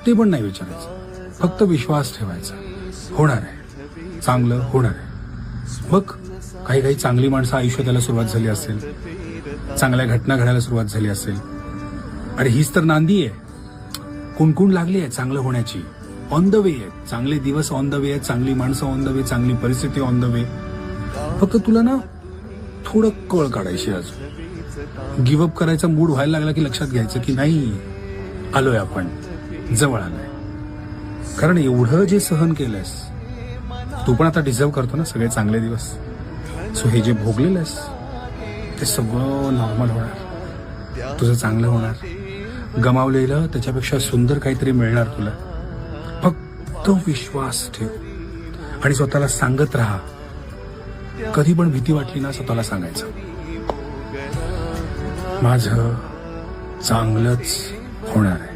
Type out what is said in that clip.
ते पण नाही विचारायचं, फक्त विश्वास ठेवायचा. होणार आहे, चांगलं होणार आहे. बघ, काही काही चांगली माणसं आयुष्यात यायला सुरुवात झाली असेल, चांगल्या घटना घडायला सुरुवात झाली असेल. अरे हीच तर नांदी आहे, कुणकुण लागली आहे चांगलं होण्याची. ऑन द वे आहे, चांगले दिवस ऑन द वे आहेत, चांगली माणसं ऑन द वे, चांगली परिस्थिती ऑन द वे. फक्त तुला ना थोडं कळ काढायची. अजून गिव्हअप करायचा मूड व्हायला लागला की लक्षात घ्यायचं की नाही, आलोय आपण, जवळ आलोय. कारण एवढं जे सहन केलंयस तू पण आता डिझर्व करतो ना सगळे चांगले दिवस. सो हे जे भोगलेलंस ते सगळं नॉर्मल होणार, तुझं चांगलं होणार. गमावलेलं त्याच्यापेक्षा सुंदर काहीतरी मिळणार तुला. फक्त विश्वास ठेव आणि स्वतःला सांगत राहा. कधी पण भीती वाटली ना स्वतःला सांगायचं, माझं चांगलंच होणार आहे.